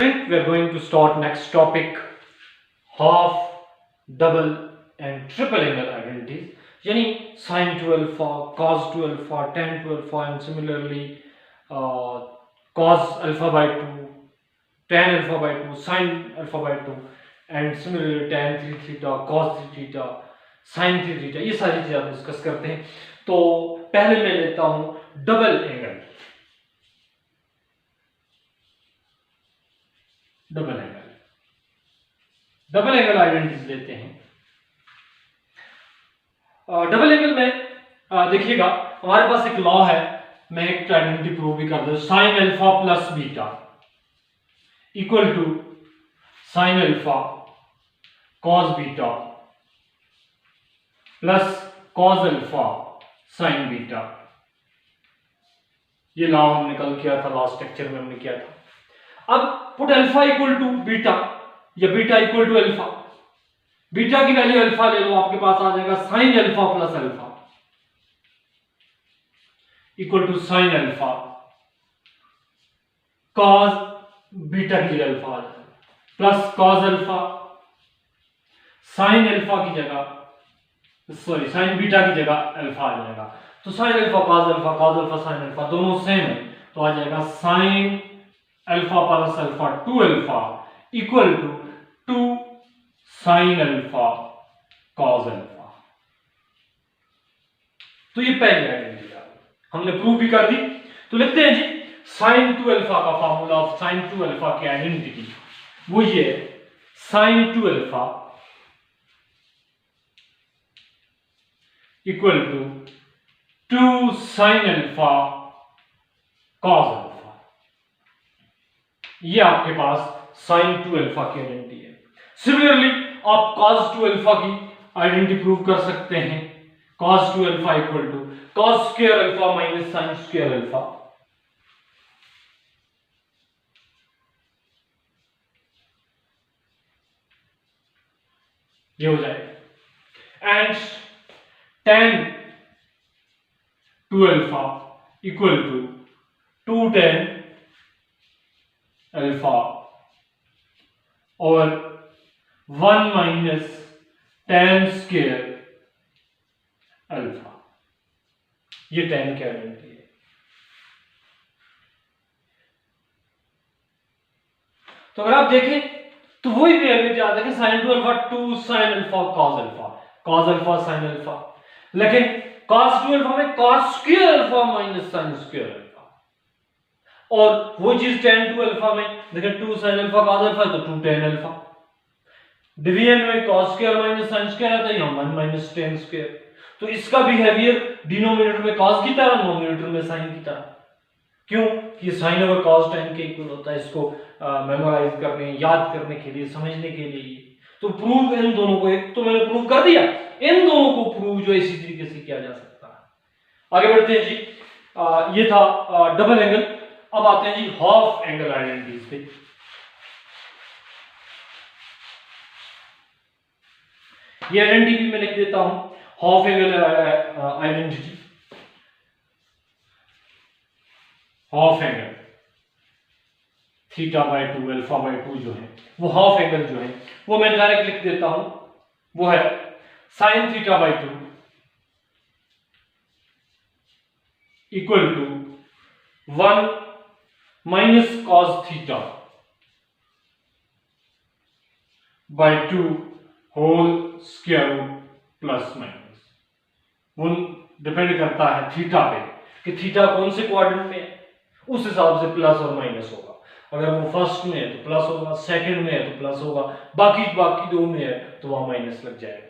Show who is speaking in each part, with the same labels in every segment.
Speaker 1: We are going to start next topic, half, double and triple angle identities. यानी sin to alpha, cos to alpha, tan to alpha, and similarly cos alpha by 2, tan alpha by 2, sin alpha by 2, and similarly tan 3 theta, cos 3 theta, sin 3 theta. ये सारी चीजें आप discuss करते हैं. तो पहले मैं लेता हूं double angle. Double angle identities लेते हैं. डबल एंगल में देखिएगा हमारे पास एक लॉ है. मैं एक आइडेंटिटी प्रूव भी कर दूं. Sine alpha plus beta equal to sine alpha cos beta plus cos alpha sine beta. ये लॉ हमने कल किया था, लास्ट लेक्चर में हमने किया था. अब put alpha equal to beta या beta equal to alpha. Beta की वैल्यू अल्फा ले लो, आपके पास आ जाएगा sine alpha plus alpha equal to sine alpha cos beta की जगह अल्फा आ जाएगा plus cos alpha sine alpha की जगह साइन बीटा की जगह अल्फा आ जाएगा. तो sine alpha cos alpha sine alpha दोनों सेम है, तो आ जाएगा sine alpha plus alpha 2 alpha equal to 2 sine alpha cos alpha. तो ये पहली आइडेंटिटी हमने प्रूव भी कर दी. तो लिखते हैं जी साइन 2 अल्फा का फार्मूला ऑफ साइन 2 अल्फा की आइडेंटिटी वो ये है. Sine 2 alpha equal to 2 sine alpha cos alpha. ये आपके पास साइन 2 अल्फा की आइडेंटिटी है. सिमिलरली आप cos 2 अल्फा की आइडेंटिटी प्रूव कर सकते हैं. cos 2 alpha equal to cos square alpha minus sin square alpha. ये हो जाएगा. And tan 2 alpha equal to 2 tan alpha और 1 माइनस tan स्क्वायर अल्फा. ये tan की आइडेंटिटी है. तो अगर आप देखें तो वही वैल्यू याद है कि sin 2 alpha 2 sin alpha cos alpha sin alpha. लेकिन cos 2 अल्फा में cos square alpha minus sin square alpha. और वो चीज tan 2 अल्फा में देखें 2 sin अल्फा cos अल्फा तो 2 tan अल्फा. डिवीजन में cos square minus sin square आता है, यहाँ 1 माइनस tan स्क्वायर. तो इसका बिहेवियर डिनोमिनेटर में cos की तरह, नोमिनेटर में sin की तरह. क्यों? ये sin और cos tan के इक्वल होता है. इसको मेमोराइज करने, याद करने के लिए, समझने के लिए. तो प्रूव इन दोनों को, एक तो मैंने प्रूव कर दिया, इन दोनों को प्रूव जो इसी तरीके से किया जा सकता है. आगे बढ़ते हैं जी. ये था डबल एंगल. अब आते हैं जी हाफ एंगल आइडेंटिटीज पे. ये आइडेंटिटी मैं लिख देता हूं. Half angle identity, half angle theta by 2 alpha by 2 जो है वो हाफ एंगल जो है वो मैं डायरेक्ट लिख देता हूं. वो है sine theta by 2 equal to 1 minus cos theta by 2 whole square root plus minus. वो डिपेंड करता है थीटा पे कि थीटा कौन से क्वाड्रेंट में है, उस हिसाब से प्लस और माइनस होगा. अगर वो फर्स्ट में है तो प्लस होगा, सेकंड में है तो प्लस होगा, बाकी दो में है तो वहां माइनस लग जाएगा.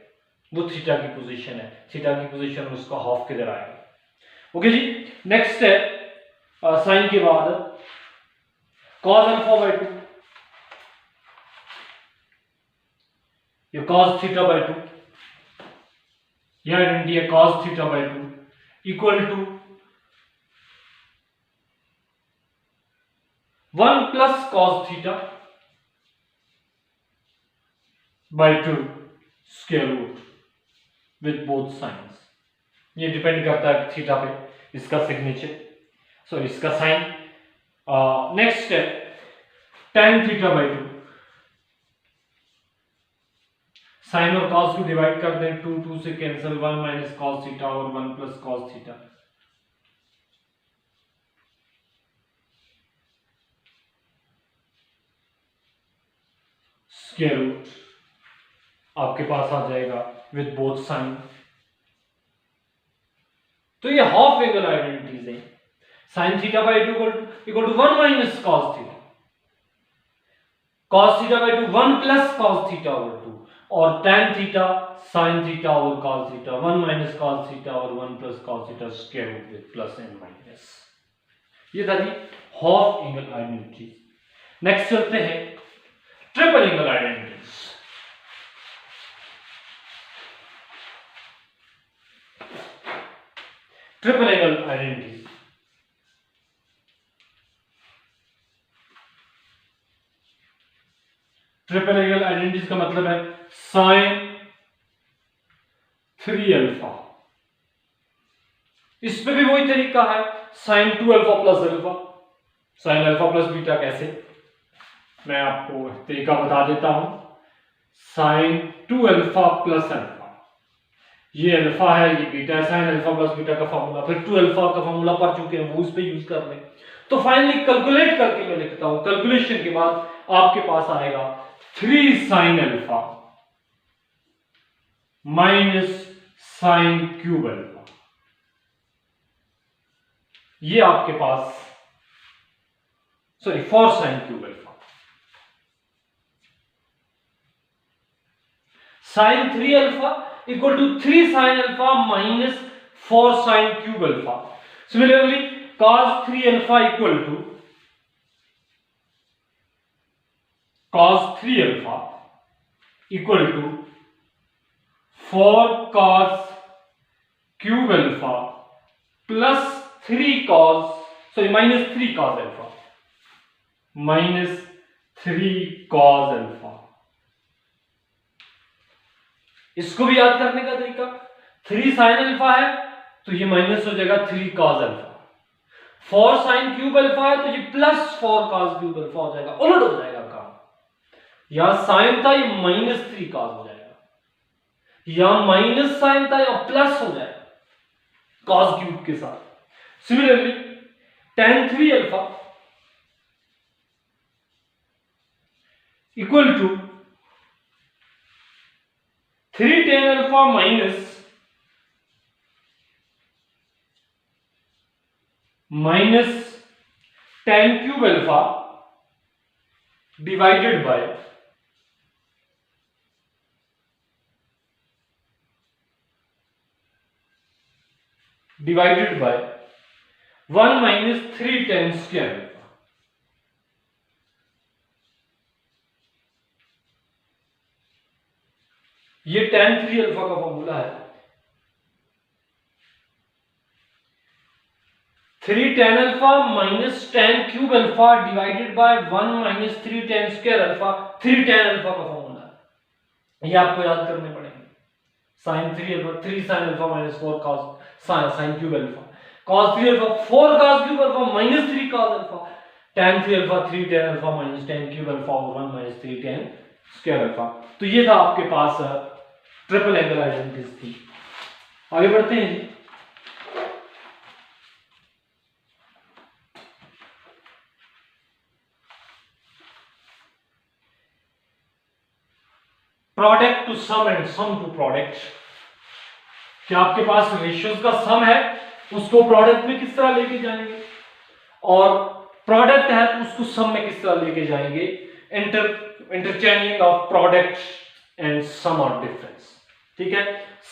Speaker 1: वो थीटा की पोजीशन है. थीटा की पोजीशन में उसका हाफ किधर आएगा. ओके जी. नेक्स्ट है साइन के बाद cos अल्फा बाय 2 या cos थीटा बाय 2. यह आइडेंटिटी है cos theta by 2 equal to 1 plus cos theta by 2 square root with both signs. ये डिपेंड करता है थीटा पे, इसका सिग्नेचर, सॉरी इसका साइन. नेक्स्ट है tan थीटा बाई 2, साइन और कॉस को डिवाइड कर दें, 2 2 से कैंसिल, 1 माइनस कॉस थीटा और 1 plus cos theta, square root आपके पास आ जाएगा विद बोथ साइन। तो ये हाफ एंगल आइडेंटिटीज है। Sine theta by 2 equal to 1 minus cos theta, cos theta by 2 1 plus cos theta over 2, और tan theta sin theta over cos theta 1 minus cos theta और 1 plus cos theta square root with plus and minus. ये था जी half angle identity. Next चलते हैं triple angle identities. Triple angle identities triple angle identities का मतलब है sign 3 alpha, इस पे भी वही तरीका है, sine 2 alpha plus alpha, sine alpha plus beta. कैसे, मैं आपको तरीका बता देता हूं। साइन 2 अल्फा प्लस अल्फा, ये अल्फा है, ये बीटा है, साइन अल्फा प्लस बीटा का फॉर्मूला, फिर 2 अल्फा का फॉर्मूला पढ़ चुके हैं, वो उस पे यूज कर लें। तो फाइनली कैलकुलेट करके मैं लिखता हूं, कैलकुलेशन के बाद आपके पास आएगा 3 sine alpha minus sine cube alpha, ये आपके पास, sorry 4 sine cube alpha, sine 3 alpha equal to 3 sine alpha minus 4 sine cube alpha. Similarly cos 3 alpha equal to cos 3 alpha equal to 4 cos cube alpha plus 3 cos, sorry minus 3 cos alpha, minus 3 cos alpha. इसको भी याद करने का तरीका, 3 sine alpha है तो ये minus हो जाएगा 3 cos alpha, 4 sine cube alpha है तो ये प्लस 4 cos क्यूब अल्फा हो जाएगा, उलट हो जाएगा काम। यहां साइन था, ये माइनस 3 cos हो जाएगा, यहां माइनस साइन था, यहां प्लस हो जाएगा cos क्यूब के साथ। Similarly tan 3 alpha equal to 3 tan alpha minus tan cube alpha divided by divided by 1 minus 3 tan square alpha. ये tan 3 अल्फा का फॉर्मूला है, 3 tan alpha minus tan cube alpha divided by 1 minus 3 tan square alpha, 3 tan alpha का formula है, ये आपको याद करने पड़ेंगे। sin 3 alpha 3 sin alpha minus 4 cos sin cube alpha, cos 3 alpha 4 cos cube alpha minus 3 cos alpha, tan 3 alpha 3 tan alpha minus tan cube alpha और 1 minus 3 tan square alpha. तो ये था आपके पास ट्रिपल एंगल आइडेंटिटीज थी। आगे बढ़ते हैं जी। Product to sum and sum to product, क्या आपके पास रेशियोज का सम है, उसको प्रोडक्ट में किस तरह लेके जाएंगे, और प्रोडक्ट है तो उसको सम में किस तरह लेके जाएंगे। Interchanging of product and sum और डिफरेंस, ठीक है।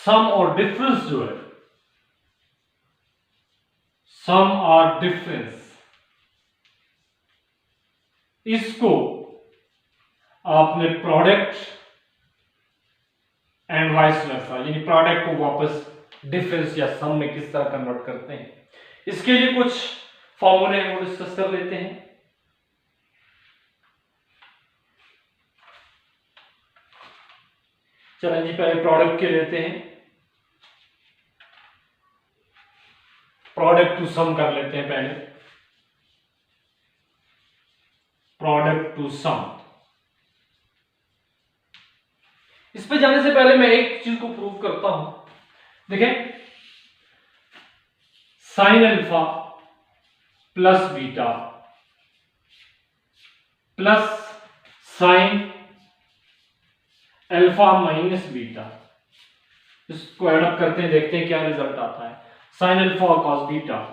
Speaker 1: सम और डिफरेंस जो है, सम और डिफरेंस, इसको आपने प्रोडक्ट एंड वाइस वर्सा, यानी प्रोडक्ट को वापस डिफरेंस या सम में किस तरह कन्वर्ट करते हैं, इसके लिए कुछ फॉर्मूले हैं वो डिस्कस कर लेते हैं। चलें जी, पहले प्रोडक्ट के लेते हैं, प्रोडक्ट टू सम कर लेते हैं पहले। प्रोडक्ट टू सम। इस पे जाने से पहले मैं एक चीज को प्रूव करता हूं। देखें, sign alpha plus beta plus sine alpha minus beta, इसको एडअप करते हैं, देखते हैं क्या रिजल्ट आता है। Sine alpha cos beta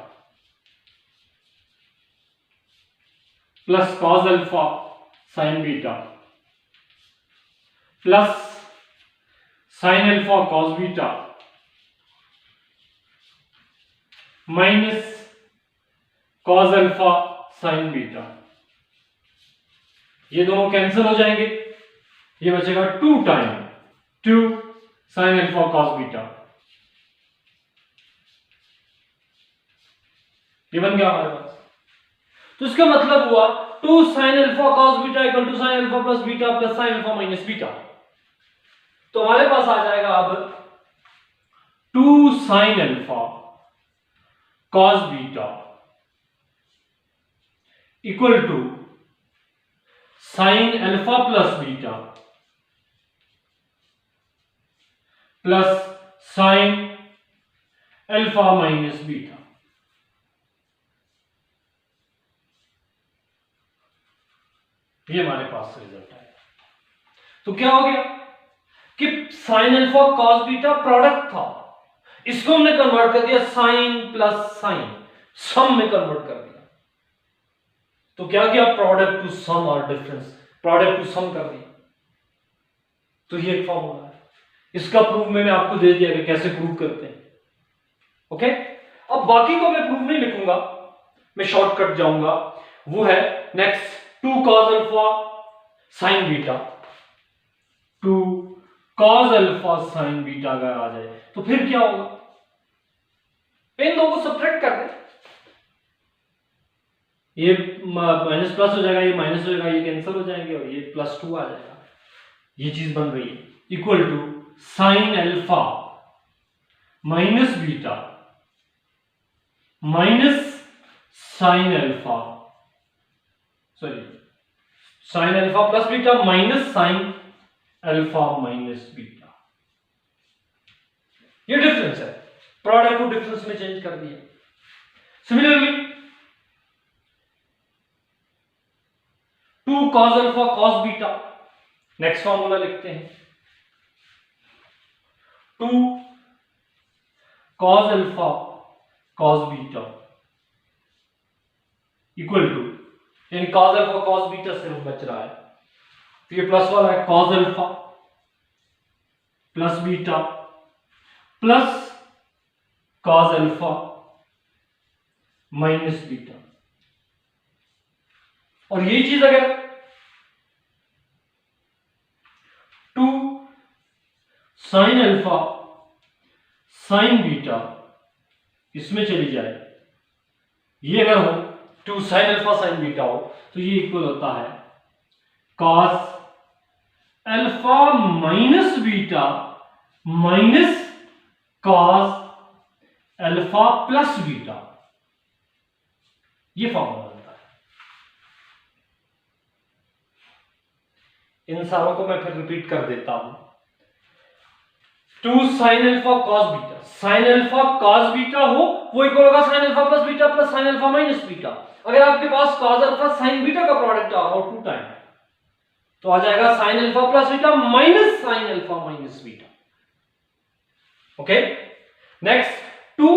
Speaker 1: plus cos alpha sine beta plus sine alpha cos beta minus cos alpha sine beta, ये दोनों कैंसिल हो जाएंगे, ये बचेगा 2 time 2 sine alpha cos beta. ये बन गया हमारे पास। तो इसका मतलब हुआ 2 sine alpha cos beta equal to sine alpha plus beta plus sine alpha minus beta. तो हमारे पास आ जाएगा अब 2 sine alpha cos beta equal to sine alpha plus beta plus sine alpha minus beta. ये हमारे पास रिजल्ट है। तो क्या हो गया कि sign alpha cos beta product था, इसको हमने कन्वर्ट कर दिया साइन प्लस साइन, सम में कन्वर्ट कर दिया। तो क्या किया, प्रोडक्ट टू सम और डिफरेंस, प्रोडक्ट टू सम कर दिया। तो ये एक फॉर्मूला है, इसका प्रूफ मैंने आपको दे दिया कि कैसे प्रूव करते हैं। ओके, अब बाकी को मैं प्रूफ नहीं लिखूंगा, मैं शॉर्टकट जाऊंगा। वो है next 2 cos alpha sine beta, 2 cos alpha sine beta अगर आ जाए तो फिर क्या होगा, इन दोनों को सब्ट्रैक्ट कर दे, ये माइनस प्लस हो जाएगा, ये माइनस हो जाएगा, ये कैंसिल हो जाएंगे और ये +2 आ जाएगा। ये चीज बन रही है equal to sine alpha minus beta minus sine alpha, sorry sine alpha plus beta minus sine alpha minus beta. ये डिफरेंस है, प्रोडक्ट को डिफरेंस में चेंज कर दिया। Similarly 2 cos alpha cos beta, next formula लिखते हैं 2 cos alpha cos beta equal to, यानी cos alpha cos beta सिर्फ बच रहा है, तो ये प्लस वाला है cos alpha plus beta plus cos alpha minus beta. और ये चीज अगर 2 साइन अल्फा साइन बीटा इसमें चली जाए, ये अगर हो 2 साइन अल्फा साइन बीटा हो तो ये इक्वल होता है cos alpha minus beta minus cos alpha plus beta. ये फॉर्मूला बनता है। इन सारों को मैं फिर रिपीट कर देता हूं। 2 sine alpha cos beta, sine alpha cos beta हो वो इक्वल होगा sine alpha plus beta plus sine alpha minus beta. अगर आपके पास कॉस अल्फा साइन बीटा का प्रोडक्ट आ रहा हो 2 टाइम तो आ जाएगा sine alpha plus beta minus sine alpha minus beta. Okay, next 2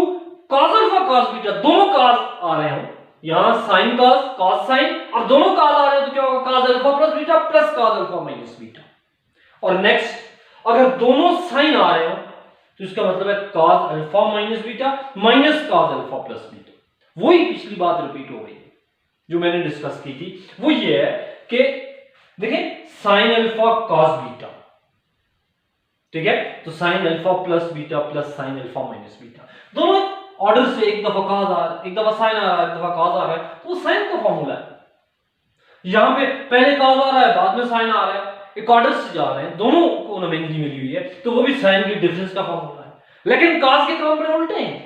Speaker 1: cos alpha cos beta, दोनों cos आ रहे हो, यहां साइन cos साइन, और दोनों cos आ रहे हैं तो क्या होगा cos alpha plus beta plus cos alpha minus beta. और नेक्स्ट अगर दोनों साइन आ रहे हो तो इसका मतलब है cos alpha minus beta minus cos alpha plus beta. वही पिछली बात रिपीट हो गई है जो मैंने डिस्कस की थी, वो ये है कि देखें साइन अल्फा cos बीटा, ठीक है, तो sine alpha plus beta plus sine alpha minus beta, दोनों ऑर्डर से, एक दफा cos आ रहा है, एक दफा साइन आ रहा है, एक दफा cos आ रहा है, तो साइन का फॉर्मूला है। यहां पे पहले cos आ रहा है बाद में साइन आ रहा है, एक ऑर्डर से जा रहे हैं, दोनों को नमेंगी मिली हुई है, तो वो भी साइन की डिफरेंस का फॉर्मूला है। लेकिन cos के काम में उल्टे हैं।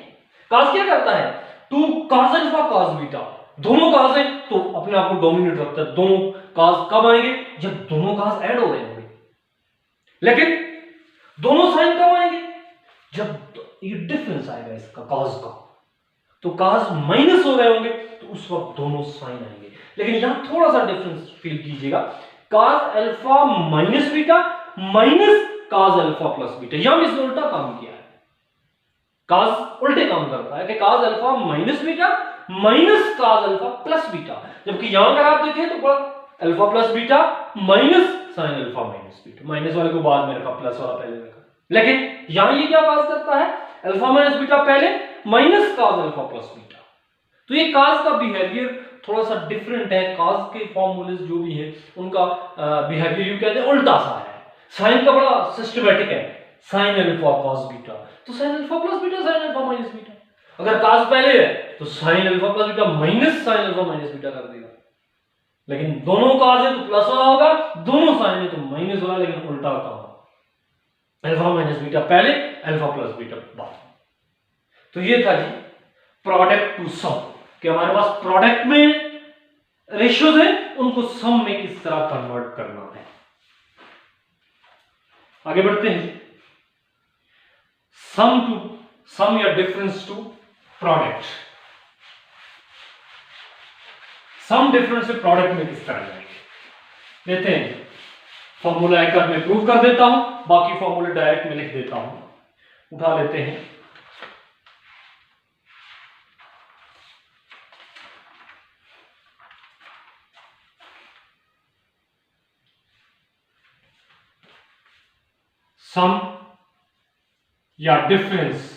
Speaker 1: cos क्या करता है 2 cos अल्फा cos बीटा, दोनों काज हैं तो अपने आप को डोमिनेट रखता है। दोनों काज कब आएंगे? जब दोनों काज ऐड हो रहे होंगे। लेकिन दोनों साइन कब आएंगे? जब ये डिफरेंस आएगा इसका काज का, तो काज माइनस हो रहे होंगे तो उस वक्त दोनों साइन आएंगे। लेकिन यहां थोड़ा सा डिफरेंस फील कीजिएगा, काज अल्फा माइनस बीटा माइनस काज अल्फा प्लस बीटा, यहां इसने उल्टा काम किया है। काज उल्टे काम करता है कि काज अल्फा माइनस बीटा माइनस काज अल्फा प्लस बीटा, जबकि यहां अगर आप देखें तो alpha plus beta minus sine alpha minus beta, minus वाले को बाद में रखा, प्लस वाला पहले रखा। लेकिन यहां ये क्या काज करता है? अल्फा माइनस बीटा पहले माइनस काज अल्फा प्लस बीटा। तो ये काज का बिहेवियर थोड़ा सा डिफरेंट है। काज के फॉर्मूले जो भी है उनका बिहेवियर यू कहते हैं उल्टा सा है। साइन का बड़ा सिस्टमैटिक है, साइन अल्फा कॉस बीटा, तो sine alpha plus beta sine alpha minus beta. अगर काज पहले है तो sine alpha plus beta minus sine alpha minus beta कर देगा। लेकिन दोनों काज है तो प्लस वाला होगा, दोनों साइन है तो माइनस वाला, लेकिन उल्टा काम, अल्फा माइनस बीटा पहले अल्फा प्लस बीटा बाद। तो ये था जी प्रोडक्ट टू सम, कि हमारे पास प्रोडक्ट में रेशियोज है, उनको सम में किस तरह कन्वर्ट करना है। आगे बढ़ते हैं। सम या difference to product. Sum difference से प्रोडक्ट में किस तरह जाएंगे लेते हैं। फॉर्मूला एक में प्रूव कर देता हूं, बाकी फॉर्मूले डायरेक्ट में लिख देता हूं। उठा लेते हैं। सम या डिफरेंस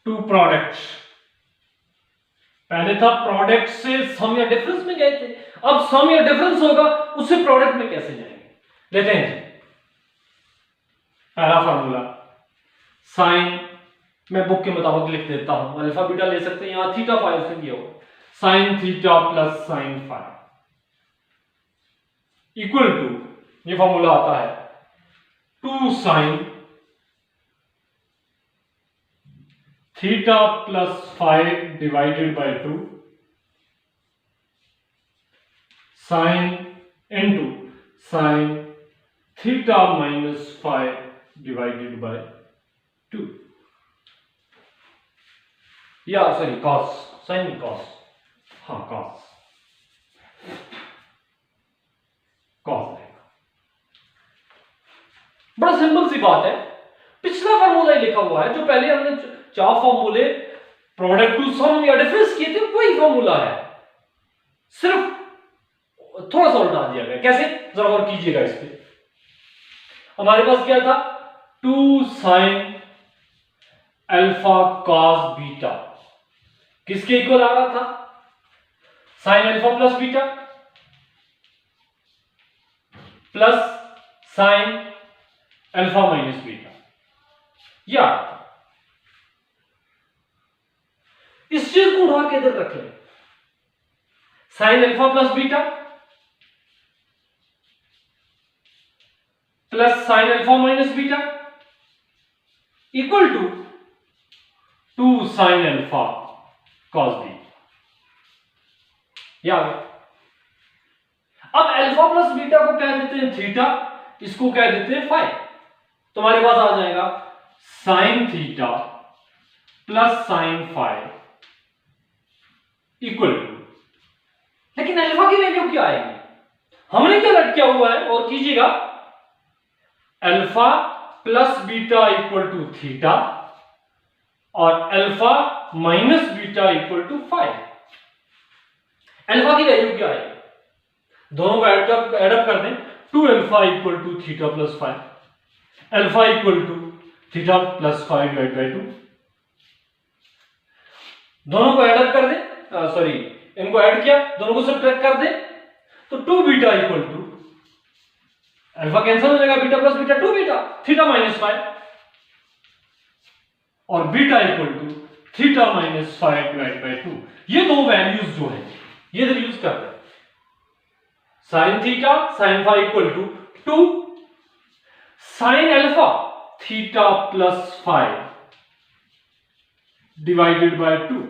Speaker 1: टू प्रोडक्ट्स। पहले था प्रोडक्ट से सम या डिफरेंस में गए थे, अब सम या डिफरेंस होगा, उससे प्रोडक्ट में कैसे जाएंगे लेते हैं। पहला फार्मूला साइन, मैं बुक के मुताबिक लिख देता हूं, अल्फा बीटा ले सकते हैं, यहां थीटा फाइव से दिया हो, sine theta plus sine five equal to, ये फॉर्मूला आता है 2 sine theta plus 5 divided by 2 sine into sine theta minus 5 divided by 2, या सॉरी कॉस, साइन कॉस, हाँ कॉस रहेगा। बड़ा सिंपल सी बात है, पिछला फार्मूला ही लिखा हुआ है, जो पहले हमने चार फॉर्मूले प्रोडक्ट टू सम या डिफरेंस किए थे वही फॉर्मूला है, सिर्फ थोड़ा सा उल्टा दिया गया। कैसे, जरा और कीजिएगा इस पे। हमारे पास क्या था, 2 साइन अल्फा कॉस बीटा किसके इक्वल आ रहा था, sine alpha plus beta plus sine alpha minus beta, या इस चीज को उठा के इधर रख लें, sine alpha plus beta plus sine alpha minus beta equal to 2 sine alpha cos beta. या अब अल्फा प्लस बीटा को कह देते हैं थीटा, इसको कह देते हैं फाइ। तुम्हारे पास आ जाएगा sine theta plus sine phi equal to, लेकिन अल्फा की वैल्यू क्या आएगी, हमने क्या लटकिया हुआ है, और कीजिएगा, alpha plus beta equal to theta और alpha minus beta equal to phi. Alpha की वैल्यू क्या आएगी, दोनों को एडअप कर दें, 2 alpha equal to theta plus 5, alpha equal to theta plus 5 divide by 2, दोनों को एडअप कर दें, सॉरी इनको ऐड किया, दोनों को सब्ट्रैक्ट कर दें, तो 2 beta equal to, alpha cancel हो जाएगा, beta plus beta 2 beta, theta minus 5, और beta equal to theta minus 5 divide by 2। ये दो वैल्यूज जो है ये इधर यूज कर रहे हैं, sine theta sine phi equal to 2 sine alpha theta plus 5 divided by 2।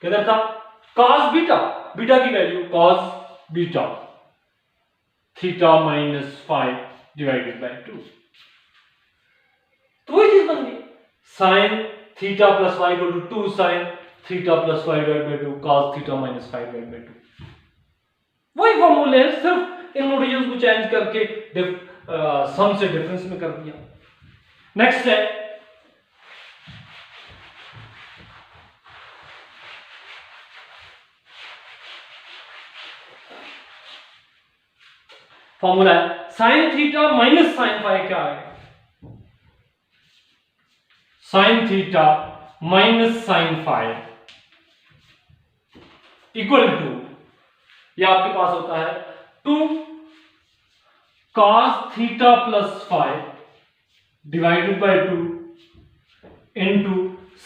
Speaker 1: किधर था? cos बीटा, बीटा की value cos beta theta minus 5 divided by 2। तो वही चीज बन गई, sine theta plus 5 equal to 2 sine theta plus 5 divided by 2 cos theta minus 5 divided by 2। वही फॉर्मूले हैं, सिर्फ इन नोटेशंस को चेंज करके सम से डिफरेंस में कर दिया। नेक्स्ट है फॉर्मूला है sine theta minus sine five. क्या है? Sine theta minus sine five equal to, ये आपके पास होता है 2 cos theta plus 5 divided by 2 into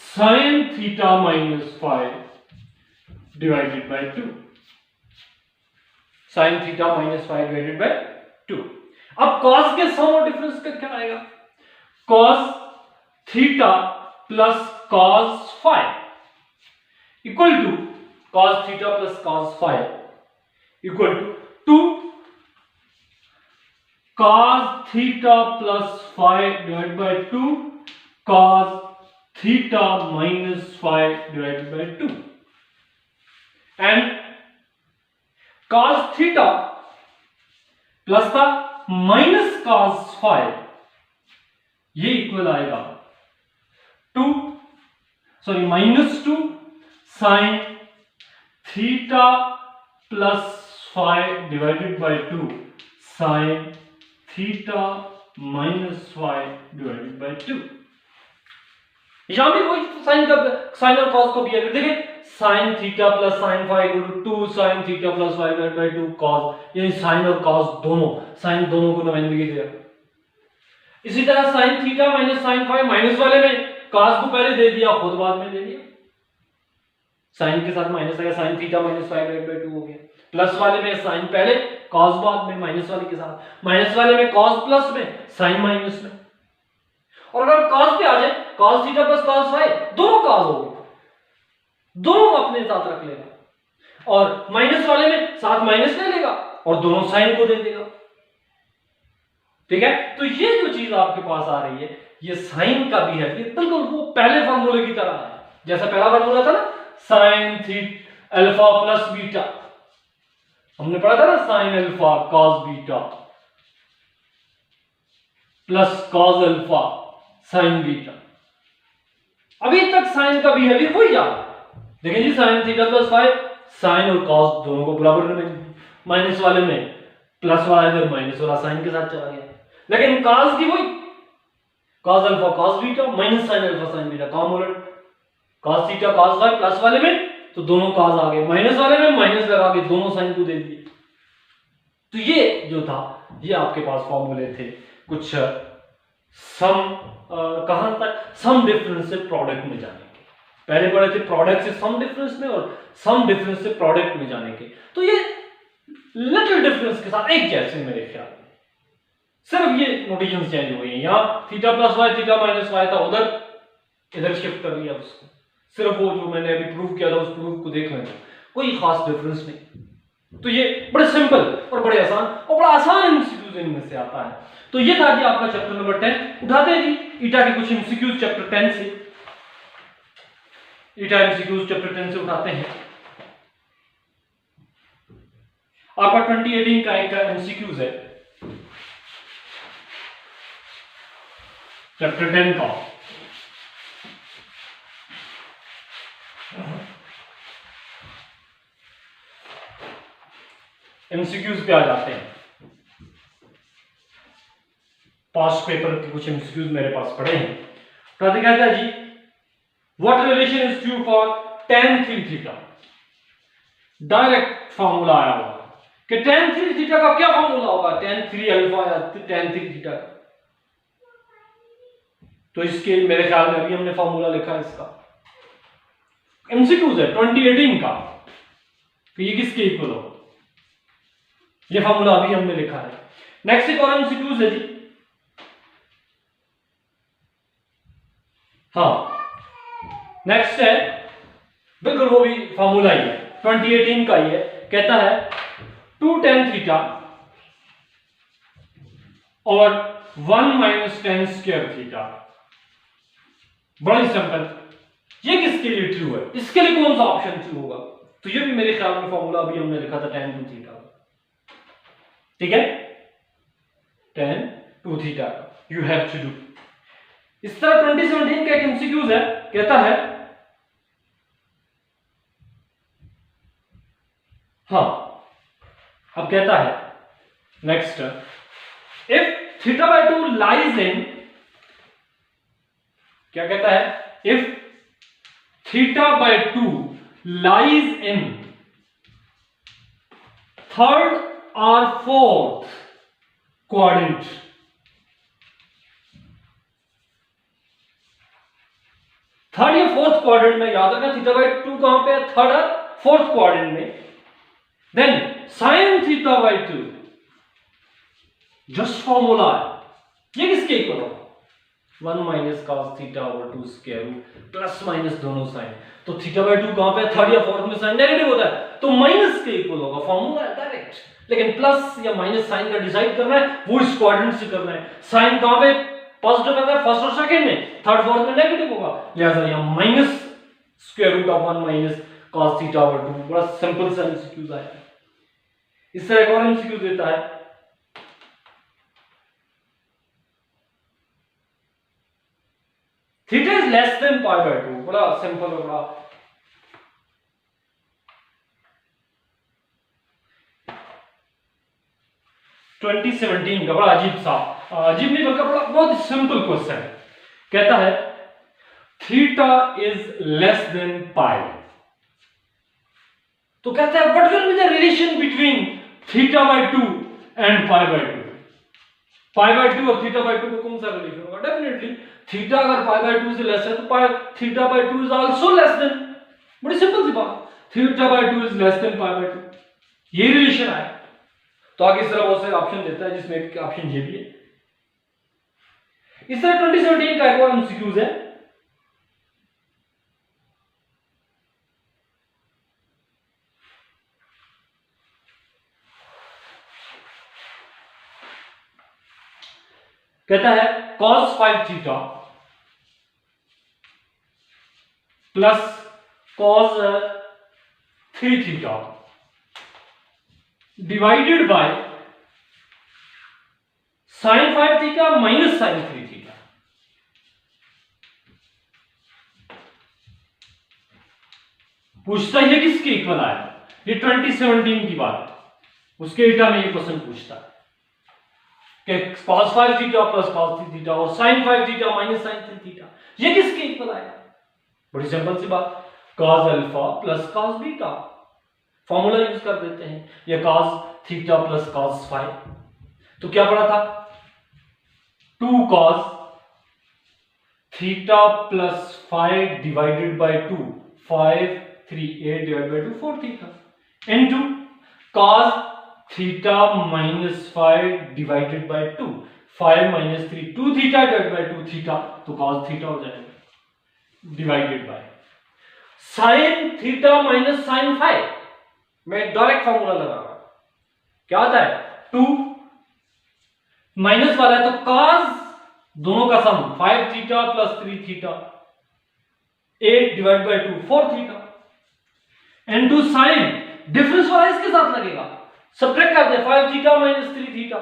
Speaker 1: sine theta minus 5 divided by 2। Sine theta minus 5 divided by 2। अब cos के सम और डिफरेंस का क्या आएगा? cos theta plus cos 5 equal to cos theta plus cos 5 equal to 2 cos theta plus 5 divided by 2 cos theta minus 5 divided by 2 and cos theta plus था minus cos 5, ये equal आएगा -2 sine theta plus 5 divided by 2 sine theta minus 5 divided by 2। यहां भी वही sign और cos को behaviour देखें, sine theta plus sine 5 equal to 2 sine theta plus 5 divided by 2 cos, ये साइन और cos दोनों, साइन दोनों को नुमाइंदगी दे रहा। इसी तरह sine theta minus sine 5 minus वाले में cos को पहले दे दिया, खुद बाद में दे दिया, साइन के साथ माइनस आया, sign theta minus 5 divided by 2 हो गया। प्लस वाले में साइन पहले cos बाद में, माइनस वाले के साथ, माइनस वाले में cos प्लस में साइन माइनस में। और अगर cos पे आ जाए, cos थीटा प्लस cos 5 दोनों cos हो गए, दोनों अपने साथ रख लेगा, और माइनस वाले में साथ माइनस ले लेगा और दोनों साइन को दे देगा। ठीक है, तो ये जो चीज आपके पास आ रही है, ये साइन का भी है, ये बिल्कुल वो पहले फॉर्मूले की तरह है। जैसा पहला फॉर्मूला था ना, sine theta alpha plus beta, हमने पढ़ा था ना, sine alpha cos beta plus cos alpha sine beta. अभी तक साइन का बिहेवियर वही जा रहा है। देखें जी, साइन थीटा प्लस 5, साइन और cos दोनों को बराबर में, माइनस वाले में प्लस वाला इधर माइनस वाला साइन के साथ चला गया, लेकिन cos की वही, cos alpha cos beta minus sine alpha sine beta, काम उलट, cos थीटा cos 5 प्लस वाले में तो दोनों cos आ गए, माइनस वाले में माइनस लगा के दोनों साइन को दे दिए। तो ये जो था, ये आपके पास फॉर्मूले थे कुछ सम, कहां तक, सम डिफरेंस से प्रोडक्ट में जाने के। पहले पढ़े थे प्रोडक्ट से सम डिफरेंस में और सम डिफरेंस से प्रोडक्ट में जाने के। तो ये लिटिल डिफरेंस के साथ एक जैसे मेरे ख्याल में, सिर्फ ये नोटेशन चेंज हुई है। यहां theta plus Y theta minus Y था, उधर इधर शिफ्ट कर लिया उसको, सिर्फ वो जो मैंने अभी प्रूव किया था उस प्रूफ को देख लेना, कोई खास डिफरेंस नहीं। तो ये बड़े सिंपल और बड़े आसान, और बड़ा आसान एमसीक्यूज इनमें से आता है। तो ये था कि आपका चैप्टर नंबर 10। उठाते हैं जी ईटा के कुछ एमसीक्यूज चैप्टर 10 से, ईटा एमसीक्यूज चैप्टर 10 से उठाते हैं। आपका 2018 का एक एमसीक्यूज है चैप्टर 10 का। एमसीक्यूज पे आ जाते हैं। पास्ट पेपर के कुछ एमसीक्यूज मेरे पास पड़े हैं। तो कहता है जी, what relation is true for tan 3 theta. Direct formula आया होगा कि tan 3 थीटा का क्या फॉर्मूला होगा, tan 3 अल्फा या tan 3 थीटा का। तो इसके मेरे ख्याल में अभी हमने फॉर्मूला लिखा है इसका, एमसीक्यूज है 2018 का, तो ये किसके इक्वल होगा, ये फॉर्मूला अभी हमने लिखा है। नेक्स्ट एक और एमसीक्यूज है जी, हाँ, नेक्स्ट है, बिल्कुल वो भी फॉर्मूला ही है, 2018 का ही है। कहता है 2 tan थीटा और 1 माइनस टेन स्क्वायर थीटा। बड़ा ही सिंपल। ये किसके लिए ट्रू है? इसके लिए कौन सा ऑप्शन ट्रू होगा? तो ये भी मेरे ख्याल में फॉर्मूला अभी हमने लिखा था tan 2 थीटा। ठीक है, tan 2 theta you have to do. इस तरह 2017 का एक एमसीक्यूज है, कहता है हाँ, अब कहता है next, if theta by 2 lies in, क्या कहता है? If theta by 2 lies in third और फोर्थ क्वाड्रेंट, थर्ड या फोर्थ क्वाड्रेंट में, याद रखना थीटा बाय 2 कहां पे है? थर्ड और फोर्थ क्वाड्रेंट में। Then sine theta by 2, just formula है, ये किसके इक्वल होगा? 1 minus cos theta over 2 square root plus minus दोनों साइन। तो थीटा बाय 2 कहां पे? थर्ड या फोर्थ में साइन नेगेटिव होता है, तो माइनस के इक्वल होगा। फॉर्मूला है डायरेक्ट। लेकिन प्लस या माइनस साइन का डिसाइड करना है, वो इस क्वाड्रेंट से करना है। साइन कहां पे पॉजिटिव आता है? फर्स्ट और सेकंड में, थर्ड फोर्थ में नेगेटिव होगा, लिहाजा यहां minus square root of 1 minus cos theta over 2। बड़ा सिंपल सा एमसीक्यू है। इस तरह एक और एमसीक्यू देता है, theta is less than pi by 2। बड़ा सिंपल और बड़ा 2017 का बड़ा अजीब सा, अजीब नहीं बल्कि बड़ा बहुत सिंपल क्वेश्चन है। कहता है थीटा इज लेस देन पाई, तो कहता है what will be the relation between theta by 2 and pi by 2। Pi by 2 और थीटा बाय 2 में कौन सा रिलेशन होगा? डेफिनेटली थीटा अगर पाई बाय 2 से लेस है तो pi theta by 2 is also less than. बड़ी सिंपल सी बात, theta by 2 is less than pi by 2, ये रिलेशन है। तो आगे इस तरह बहुत सारे ऑप्शन देता है, जिसमें एक ऑप्शन ये भी है। इस तरह 2017 का एक और एमसीक्यूज है, कहता है cos 5 theta plus cos 3 theta divided by sin 5 theta minus sin 3 theta. पूछता है किसके इक्वल आया? ये 2017 की बात है, उसके डेटा में ये क्वेश्चन पूछता है कि cos 5 theta plus cos 3 theta और sin 5 theta minus sin 3 theta, ये किसके इक्वल आया? बड़ी सिंपल सी बात, cos alpha plus cos beta, formula use कर देते हैं, या cos थीटा प्लस cos 5। तो क्या पड़ा था? 2 cos theta plus 5 divided by 2, 5 3 8 divided by 2 4 theta into cos theta minus 5 divided by 2, 5 minus 3 2 theta divided by 2 theta, तो cos थीटा हो जाएगा divided by sin theta minus sin 5। मैं direct formula लगा रहा हूं, क्या आता है? 2 माइनस वाला है तो cos दोनों का sum 5 theta plus 3 theta 8 divide by 2 4 theta into sin, difference वाला इसके साथ लगेगा, सब्ट्रैक्ट कर दे 5 theta minus 3 theta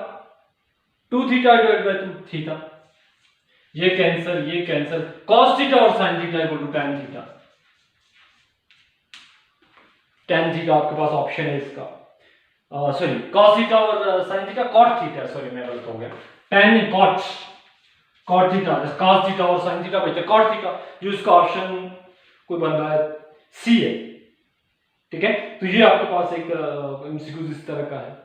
Speaker 1: 2 theta divide by 2 theta, ये कैंसर cos थीटा और sin theta equal to tan theta. tan theta आपके पास ऑप्शन है इसका, सॉरी cos थीटा और sin theta, cot theta, sorry मैं गलत हो गया, tan नहीं cot थीटा, cos थीटा और sin थीटा बचा cot थीटा, जो इसका ऑप्शन कोई बन रहा है सी है। ठीक है, तो ये आपके पास एक एमसीक्यूज इस तरह का है।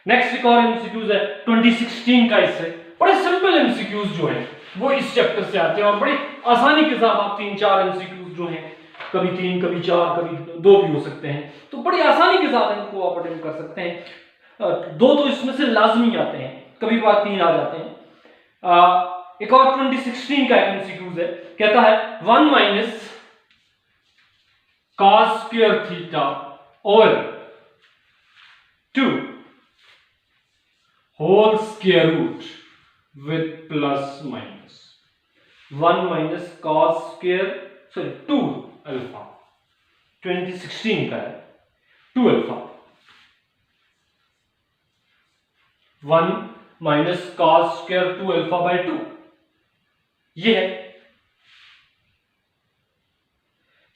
Speaker 1: नेक्स्ट एक और एमसीक्यूज है 2016 का, इससे बड़े सिंपल एमसीक्यूज जो है वो इस चैप्टर से आते हैं और बड़ी आसानी के साथ आप 3-4 एमसीक्यूज जो हैं, कभी 3 कभी 4 कभी 2 भी हो सकते हैं, तो बड़ी आसानी के साथ इनको आप अटेम्प्ट कर सकते हैं। 2 तो इसमें से लाजमी आते हैं, कभी बार 3 आ जाते हैं। एक और 2016 का एमसीक्यूज है, कहता है 1 minus cos square theta over 2 whole square root with plus minus 1 minus cos square sorry 2 alpha 2016 का है 2 alpha 1 minus cos square 2 alpha by 2 ये है,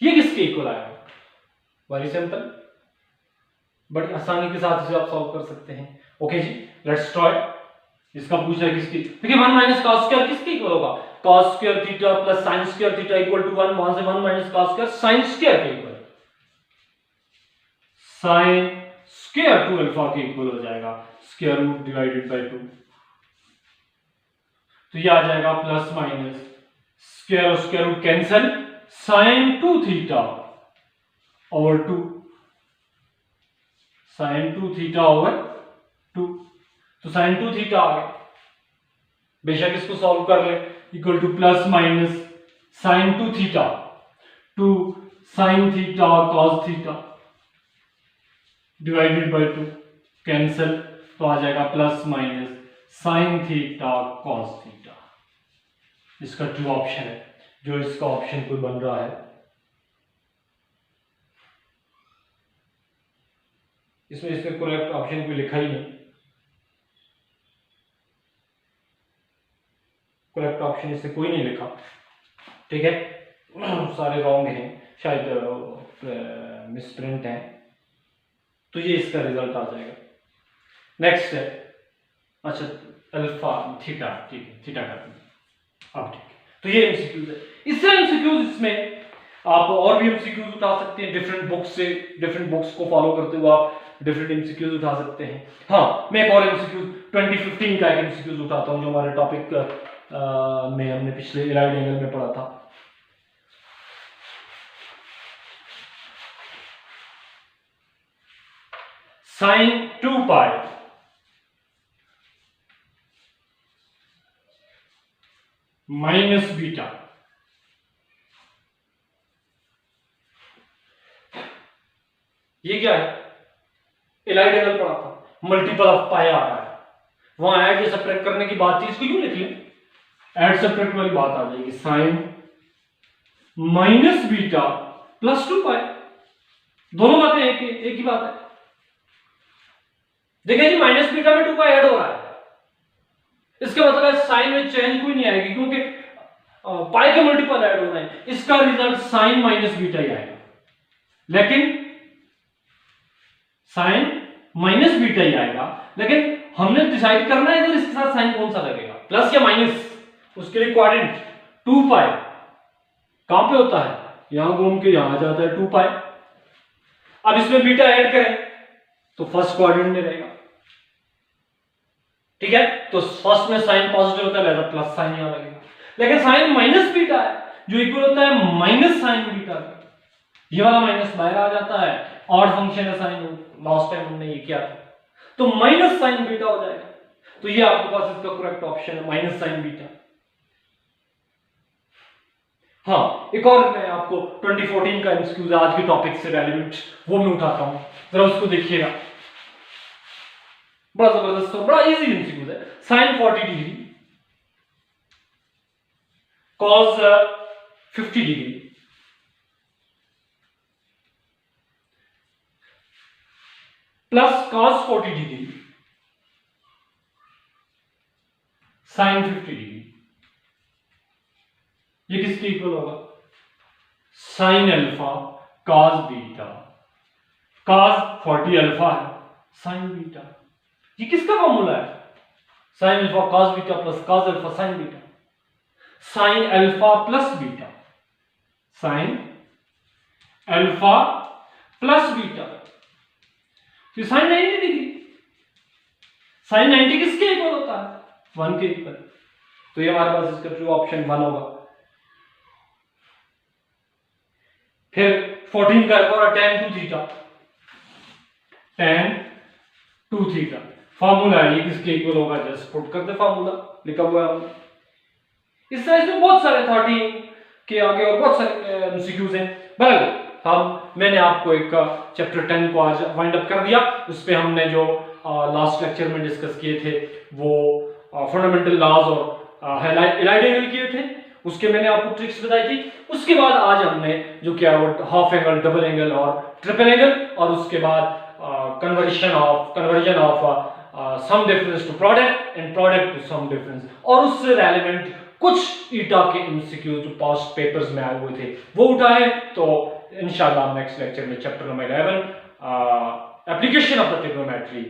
Speaker 1: ये किसके इक्वल आएगा? वेरी सिंपल, बड़ी आसानी के साथ इसे आप सॉल्व कर सकते हैं। ओके जी, लेट्स ट्राई। इसका पूछा है किसकी, देखिए 1 माइनस cos स्क्वायर किसके इक्वल होगा? cos square theta plus sin square theta equal to 1, वहां से 1 minus cos square sin square के इक्वल, sin स्क्वायर 2 अल्फा के इक्वल हो जाएगा, स्क्वायर रूट डिवाइडेड बाय 2, तो ये आ जाएगा प्लस माइनस स्क्वायर और square root cancel, sin 2 theta over 2, sin 2 theta over 2, तो sin 2 थीटा आ गया, बेशक इसको सॉल्व कर ले, equal two plus minus sin 2 theta two sin theta cos theta divided by 2 cancel, तो आ जाएगा plus minus sin theta cos theta. इसका जो ऑप्शन है, जो इसका ऑप्शन कोई बन रहा है, इसमें इसमें करेक्ट ऑप्शन कोई लिखा ही नहीं, करेक्ट ऑप्शन इससे कोई नहीं लिखा, ठीक है, सारे रॉन्ग हैं, शायद मिसप्रिंट है, तो ये इसका रिजल्ट आ जाएगा। नेक्स्ट है, अच्छा अल्फा थीटा, ठीक है थीटा कर देंगे अब, ठीक है, तो ये एमसीक्यूज है। इससे एमसीक्यूज इसमें आप और भी एमसीक्यूज उठा सकते हैं, डिफरेंट बुक्स से, डिफरेंट बुक्स को फॉलो करते हुए आप डिफरेंट एमसीक्यूज उठा सकते हैं। हाँ, मैं एक और एमसीक्यूज 2015 का एक एमसीक्यूज उठाता हूं, जो हमारे टॉपिक में हमने पिछले इलाइड एंगल में पढ़ा था। sin 2 पाई माइनस बीटा, ये क्या है? इलाइड एंगल पढ़ा था, मल्टीपल ऑफ पाई आ रहा है, वहां ऐड या सब्ट्रैक्ट करने की बात थी, इसको क्यों लिख लें, ऐड सब्ट्रैक्ट वाली बात आ जाएगी, sin माइनस बीटा प्लस 2 पाई, दोनों बातें एक ही बात है। देखिए जी, माइनस बीटा में 2 पाई ऐड हो रहा है, इसका मतलब है साइन में चेंज कोई नहीं आएगी, क्योंकि पाई के मल्टीपल ऐड हो रहे हैं, इसका रिजल्ट साइन माइनस बीटा ही आएगा, लेकिन साइन माइनस बीटा ही आएगा, लेकिन हमने डिसाइड करना है इधर इसके साथ साइन कौन सा लगेगा, प्लस या माइनस, उसके लिए क्वाड्रेंट 2 पाई कहां पे होता है, यहां घूम के यहां आ जाता है 2 पाई। अब इसमें बीटा ऐड करें तो फर्स्ट क्वाड्रेंट में रहेगा, ठीक है, तो फर्स्ट में साइन पॉजिटिव होता है, लिहाजा प्लस साइन यहां लगेगा, लेकिन साइन माइनस बीटा है जो इक्वल होता है माइनस साइन बीटा का, ये वाला माइनस बाहर आ जाता है, ऑड फंक्शन है साइन, लास्ट टाइम हमने ये किया था, तो माइनस साइन बीटा हो जाएगा, तो ये आपके पास इसका करेक्ट ऑप्शन है, माइनस साइन बीटा। हाँ, एक और मैं आपको 2014 का एमसीक्यूज आज के टॉपिक से रेलेवेंट, वो मैं उठाता हूं, जरा उसको देखिएगा, बड़ा जबरदस्त और बड़ा इजी एमसीक्यूज है। Sine 40 degree cos 50 degree plus cos 40 degree sine 50 degree, ये किसके इक्वल होगा? Sine alpha cos beta, cos 40 alpha है, साइन बीटा, ये किसका फॉर्मूला है? Sine alpha cos beta plus cos alpha sine beta, sine alpha plus beta, sine alpha plus beta, तो sine 90 degree, sine 90 किसके equal होता है? 1 के इक्वल, तो ये हमारे पास इसका ट्रू ऑप्शन 1 होगा। फिर 14 का tan 2 theta, tan 2 theta formula है, ये किसके इक्वल होगा? जस्ट पुट करते फॉर्मूला, लिखा हुआ है इस तरह इसमें बहुत सारे 13 के आगे और बहुत सारे एमसीक्यूज हैं। बहरहाल मैंने आपको एक चैप्टर 10 को आज वाइंड अप कर दिया। उस पर हमने जो लास्ट लेक्चर में डिस्कस किए थे वो फंडामेंटल लॉज और एलाइड एंगल किए थे, उसके मैंने आपको ट्रिक्स बताई थी। उसके बाद आज हमने जो किया वो हाफ एंगल, डबल एंगल और ट्रिपल एंगल, और उसके बाद conversion of sum difference to product and product to sum difference, और उससे रेलेवेंट कुछ ईटा के एमसीक्यूज जो पास्ट पेपर्स में आए हुए थे वो उठाए। तो इंशाल्लाह नेक्स्ट लेक्चर में chapter number 11 application of the trigonometry